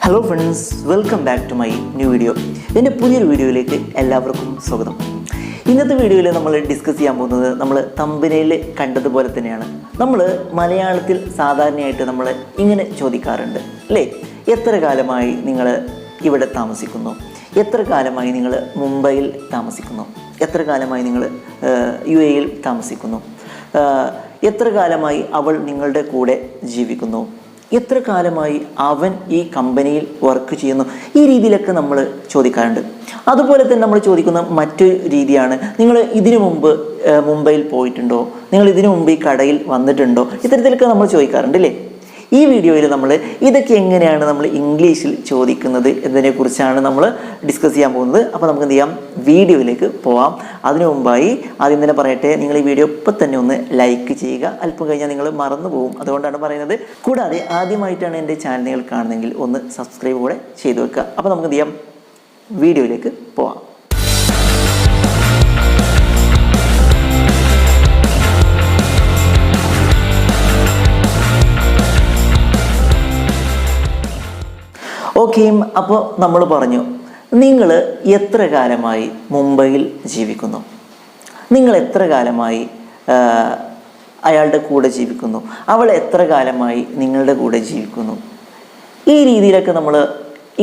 Hello friends, welcome back to my new video. എൻ്റെ പുതിയൊരു വീഡിയോയിലേക്ക് എല്ലാവർക്കും സ്വാഗതം. ഇന്നത്തെ വീഡിയോയിൽ നമ്മൾ ഡിസ്കസ് ചെയ്യാൻ പോകുന്നത് നമ്മൾ തമ്പനയിൽ കണ്ടതുപോലെ തന്നെയാണ്. നമ്മൾ മലയാളത്തിൽ സാധാരണയായിട്ട് നമ്മൾ ഇങ്ങനെ ചോദിക്കാറുണ്ട് അല്ലേ, എത്ര കാലമായി നിങ്ങൾ ഇവിടെ താമസിക്കുന്നു, എത്ര കാലമായി നിങ്ങൾ മുംബൈയിൽ താമസിക്കുന്നു, എത്ര കാലമായി നിങ്ങൾ UAE താമസിക്കുന്നു, എത്ര കാലമായി അവൾ നിങ്ങളുടെ കൂടെ ജീവിക്കുന്നു, എത്ര കാലമായി അവൻ ഈ കമ്പനിയിൽ വർക്ക് ചെയ്യുന്നു. ഈ രീതിയിലൊക്കെ നമ്മൾ ചോദിക്കാറുണ്ട്. അതുപോലെ തന്നെ നമ്മൾ ചോദിക്കുന്ന മറ്റൊരു രീതിയാണ്, നിങ്ങൾ ഇതിനു മുമ്പ് മുംബൈയിൽ പോയിട്ടുണ്ടോ, നിങ്ങൾ ഇതിനു മുമ്പ് ഈ കടയിൽ വന്നിട്ടുണ്ടോ, ഇത്തരത്തിലൊക്കെ നമ്മൾ ചോദിക്കാറുണ്ട് അല്ലേ. ഈ വീഡിയോയിൽ നമ്മൾ ഇതൊക്കെ എങ്ങനെയാണ് നമ്മൾ ഇംഗ്ലീഷിൽ ചോദിക്കുന്നത് എന്നതിനെക്കുറിച്ചാണ് നമ്മൾ ഡിസ്കസ് ചെയ്യാൻ പോകുന്നത്. അപ്പോൾ നമുക്ക് എന്ത് ചെയ്യാം, വീഡിയോയിലേക്ക് പോവാം. അതിനു മുമ്പായി ആദ്യം തന്നെ പറയട്ടെ, നിങ്ങൾ ഈ വീഡിയോ ഇപ്പം തന്നെ ഒന്ന് ലൈക്ക് ചെയ്യുക. അല്പം കഴിഞ്ഞാൽ നിങ്ങൾ മറന്നു പോകും, അതുകൊണ്ടാണ് പറയുന്നത്. കൂടാതെ ആദ്യമായിട്ടാണ് എൻ്റെ ചാനൽ നിങ്ങൾ കാണുന്നതെങ്കിൽ ഒന്ന് സബ്സ്ക്രൈബ് കൂടെ ചെയ്തു വെക്കുക. അപ്പോൾ നമുക്ക് എന്ത് ചെയ്യാം, വീഡിയോയിലേക്ക് പോവാം. ഓക്കെ, അപ്പോൾ നമ്മൾ പറഞ്ഞു, നിങ്ങൾ എത്ര കാലമായി മുംബൈയിൽ ജീവിക്കുന്നു, നിങ്ങൾ എത്ര കാലമായി അയാളുടെ കൂടെ ജീവിക്കുന്നു, അവൾ എത്ര കാലമായി നിങ്ങളുടെ കൂടെ ജീവിക്കുന്നു. ഈ രീതിയിലൊക്കെ നമ്മൾ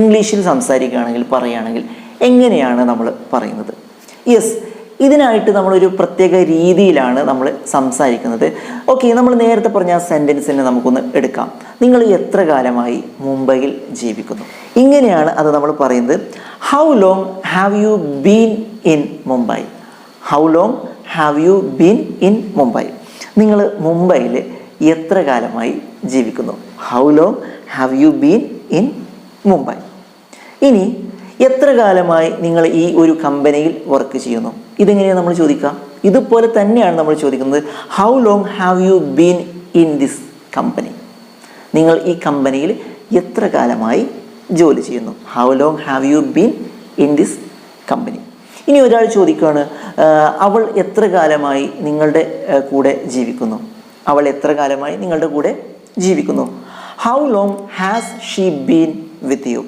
ഇംഗ്ലീഷിൽ സംസാരിക്കുകയാണെങ്കിൽ പറയുകയാണെങ്കിൽ എങ്ങനെയാണ് നമ്മൾ പറയുന്നത്? യെസ്, ഇതിനായിട്ട് നമ്മളൊരു പ്രത്യേക രീതിയിലാണ് നമ്മൾ സംസാരിക്കുന്നത്. ഓക്കെ, നമ്മൾ നേരത്തെ പറഞ്ഞ ആ സെൻറ്റൻസിനെ നമുക്കൊന്ന് എടുക്കാം. നിങ്ങൾ എത്ര കാലമായി മുംബൈയിൽ ജീവിക്കുന്നു, ഇങ്ങനെയാണ് അത് നമ്മൾ പറയുന്നത്. How long have you been in Mumbai, how long have you been in Mumbai. നിങ്ങൾ മുംബൈയിൽ എത്ര കാലമായി ജീവിക്കുന്നു, how long have you been in Mumbai. ഇനി എത്ര കാലമായി നിങ്ങൾ ഈ ഒരു കമ്പനിയിൽ വർക്ക് ചെയ്യുന്നു, ഇതെങ്ങനെയാണ് നമ്മൾ ചോദിക്കാം? ഇതുപോലെ തന്നെയാണ് നമ്മൾ ചോദിക്കുന്നത്. How long have you been in this company, നിങ്ങൾ ഈ കമ്പനിയിൽ എത്ര കാലമായി ജോലി ചെയ്യുന്നു, how long have you been in this company. ഇനി ഒരാൾ ചോദിക്കുകയാണ്, അവൾ എത്ര കാലമായി നിങ്ങളുടെ കൂടെ ജീവിക്കുന്നു, അവൾ എത്ര കാലമായി നിങ്ങളുടെ കൂടെ ജീവിക്കുന്നു. How long has she been with you,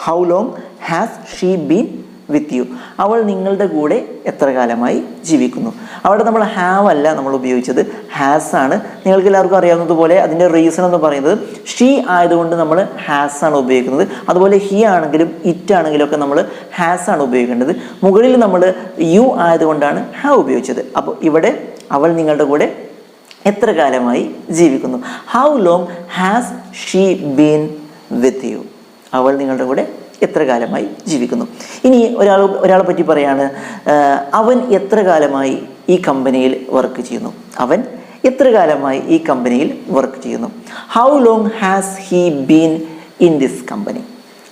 how long has she been with you. അവൾ നിങ്ങളുടെ കൂടെ എത്ര കാലമായി ജീവിക്കുന്നു. അവിടെ നമ്മൾ ഹാവ് അല്ല നമ്മൾ ഉപയോഗിച്ചത്, ഹാസ് ആണ്. നിങ്ങൾക്ക് എല്ലാവർക്കും അറിയാവുന്നതുപോലെ അതിൻ്റെ റീസൺ എന്ന് പറയുന്നത് ഷീ ആയതുകൊണ്ട് നമ്മൾ ഹാസ് ആണ് ഉപയോഗിക്കുന്നത്. അതുപോലെ ഹി ആണെങ്കിലും ഇറ്റ് ആണെങ്കിലും ഒക്കെ നമ്മൾ ഹാസ് ആണ് ഉപയോഗിക്കേണ്ടത്. മുകളിൽ നമ്മൾ യു ആയതുകൊണ്ടാണ് ഹാവ് ഉപയോഗിച്ചത്. അപ്പോൾ ഇവിടെ അവൾ നിങ്ങളുടെ കൂടെ എത്ര കാലമായി ജീവിക്കുന്നു. How long has she been with you, അവൾ നിങ്ങളുടെ കൂടെ എത്ര കാലമായി ജീവിക്കുന്നു. ഇനി ഒരാളെ പറ്റി പറയാണ്, അവൻ എത്ര കാലമായി ഈ കമ്പനിയിൽ വർക്ക് ചെയ്യുന്നു, അവൻ എത്ര കാലമായി ഈ കമ്പനിയിൽ വർക്ക് ചെയ്യുന്നു. How long has he been in this company,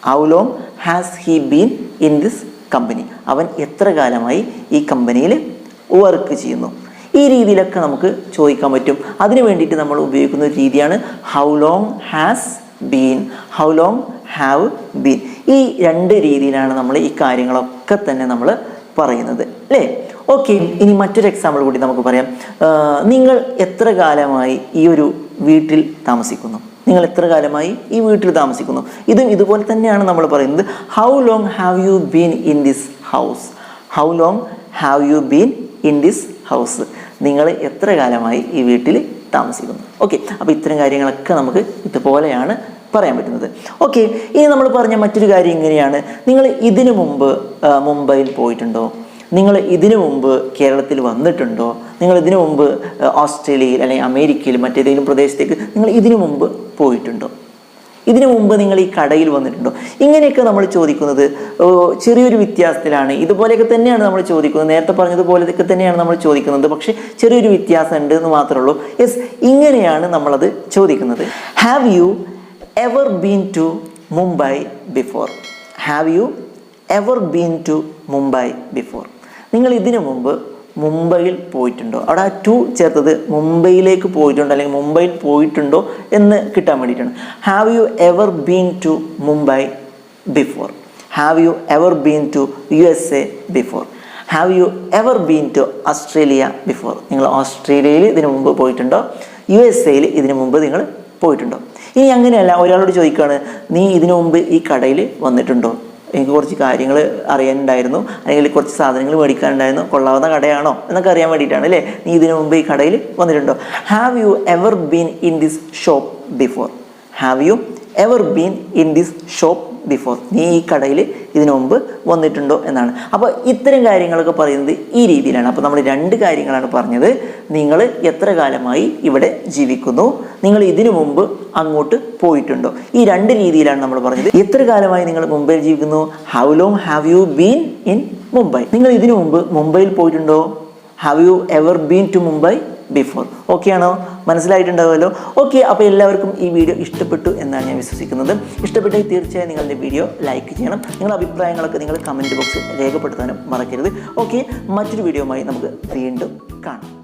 how long has he been in this company. അവൻ എത്ര കാലമായി ഈ കമ്പനിയിൽ വർക്ക് ചെയ്യുന്നു. ഈ രീതിയിലൊക്കെ നമുക്ക് ചോദിക്കാൻ പറ്റും. അതിനു വേണ്ടിയിട്ട് നമ്മൾ ഉപയോഗിക്കുന്ന ഒരു രീതിയാണ് how long has been, how long have been. ഈ രണ്ട് രീതിയിലാണ് നമ്മൾ ഈ കാര്യങ്ങളൊക്കെ തന്നെ നമ്മൾ പറയുന്നത് അല്ലേ. ഓക്കെ, ഇനി മറ്റൊരു എക്സാമ്പിൾ കൂടി നമുക്ക് പറയാം. നിങ്ങൾ എത്ര കാലമായി ഈ ഒരു വീട്ടിൽ താമസിക്കുന്നു, നിങ്ങൾ എത്ര കാലമായി ഈ വീട്ടിൽ താമസിക്കുന്നു. ഇതുപോലെ തന്നെയാണ് നമ്മൾ പറയുന്നത്. How long have you been in this house, how long have you been in this house. നിങ്ങൾ എത്ര കാലമായി ഈ വീട്ടിൽ താമസിക്കുന്നു. ഓക്കെ, അപ്പോൾ ഇത്തരം കാര്യങ്ങളൊക്കെ നമുക്ക് ഇതുപോലെയാണ് പറയാൻ പറ്റുന്നത്. ഓക്കെ, ഇനി നമ്മൾ പറഞ്ഞ മറ്റൊരു കാര്യം ഇങ്ങനെയാണ്, നിങ്ങൾ ഇതിനു മുമ്പ് മുംബൈയിൽ പോയിട്ടുണ്ടോ, നിങ്ങൾ ഇതിനു മുമ്പ് കേരളത്തിൽ വന്നിട്ടുണ്ടോ, നിങ്ങൾ ഇതിനു മുമ്പ് ഓസ്ട്രേലിയയിൽ അല്ലെങ്കിൽ അമേരിക്കയിൽ മറ്റേതെങ്കിലും പ്രദേശത്തേക്ക് നിങ്ങൾ ഇതിനു മുമ്പ് പോയിട്ടുണ്ടോ, ഇതിനു മുമ്പ് നിങ്ങൾ ഈ കടയിൽ വന്നിട്ടുണ്ടോ. ഇങ്ങനെയൊക്കെ നമ്മൾ ചോദിക്കുന്നത് ചെറിയൊരു വ്യത്യാസത്തിലാണ്. ഇതുപോലെയൊക്കെ തന്നെയാണ് നമ്മൾ ചോദിക്കുന്നത്, നേരത്തെ പറഞ്ഞതുപോലെയൊക്കെ തന്നെയാണ് നമ്മൾ ചോദിക്കുന്നത്, പക്ഷേ ചെറിയൊരു വ്യത്യാസം ഉണ്ട് എന്ന് മാത്രമേ ഉള്ളൂ. യെസ്, ഇങ്ങനെയാണ് നമ്മളത് ചോദിക്കുന്നത്. Have you ever been to Mumbai before, have you ever been to Mumbai before. നിങ്ങൾ ഇതിനു മുമ്പ് മുംബൈയിൽ പോയിട്ടുണ്ടോ, അവിടെ ആ ടു ചേർത്തത് മുംബൈയിലേക്ക് പോയിട്ടുണ്ടോ അല്ലെങ്കിൽ മുംബൈയിൽ പോയിട്ടുണ്ടോ എന്ന് കിട്ടാൻ വേണ്ടിയിട്ടാണ്. Have you ever been to Mumbai before, have you ever been to USA before, have you ever been to Australia before. നിങ്ങൾ ഓസ്ട്രേലിയയിൽ ഇതിനു മുമ്പ് പോയിട്ടുണ്ടോ, USA ഇതിനു മുമ്പ് നിങ്ങൾ പോയിട്ടുണ്ടോ. ഇനി അങ്ങനെയല്ല, ഒരാളോട് ചോദിക്കുകയാണ്, നീ ഇതിനു മുമ്പ് ഈ കടയിൽ വന്നിട്ടുണ്ടോ? എനിക്ക് കുറച്ച് കാര്യങ്ങൾ അറിയാനുണ്ടായിരുന്നു, അല്ലെങ്കിൽ കുറച്ച് സാധനങ്ങൾ മേടിക്കാനുണ്ടായിരുന്നു, കൊള്ളാവുന്ന കടയാണോ എന്നൊക്കെ അറിയാൻ വേണ്ടിയിട്ടാണ് അല്ലേ. നീ ഇതിനു മുമ്പ് ഈ കടയിൽ വന്നിട്ടുണ്ടോ? Have you ever been in this shop before? Have you ever been in this shop before? നീ ഈ കടയിൽ ഇതിനു മുമ്പ് വന്നിട്ടുണ്ടോ എന്നാണ്. അപ്പോൾ ഇത്തരം കാര്യങ്ങളൊക്കെ പറയുന്നത് ഈ രീതിയിലാണ്. അപ്പോൾ നമ്മൾ 2 കാര്യങ്ങളാണ് പറഞ്ഞത്. നിങ്ങൾ എത്ര കാലമായി ഇവിടെ ജീവിക്കുന്നു, നിങ്ങൾ ഇതിനു മുമ്പ് അങ്ങോട്ട് പോയിട്ടുണ്ടോ. ഈ 2 രീതിയിലാണ് നമ്മൾ പറഞ്ഞത്. എത്ര കാലമായി നിങ്ങൾ മുംബൈയിൽ ജീവിക്കുന്നു? How long have you been in Mumbai? നിങ്ങൾ ഇതിനു മുമ്പ് മുംബൈയിൽ പോയിട്ടുണ്ടോ? Have you ever been to Mumbai before? Okay ആണോ? മനസ്സിലായിട്ടുണ്ടാവുമല്ലോ. ഓക്കെ, അപ്പോൾ എല്ലാവർക്കും ഈ വീഡിയോ ഇഷ്ടപ്പെട്ടു എന്നാണ് ഞാൻ വിശ്വസിക്കുന്നത്. ഇഷ്ടപ്പെട്ടെങ്കിൽ തീർച്ചയായും നിങ്ങളുടെ വീഡിയോ ലൈക്ക് ചെയ്യണം. നിങ്ങളുടെ അഭിപ്രായങ്ങളൊക്കെ നിങ്ങൾ കമൻറ്റ് ബോക്സിൽ രേഖപ്പെടുത്താനും മറക്കരുത്. ഓക്കെ, മറ്റൊരു വീഡിയോയുമായി നമുക്ക് വീണ്ടും കാണാം.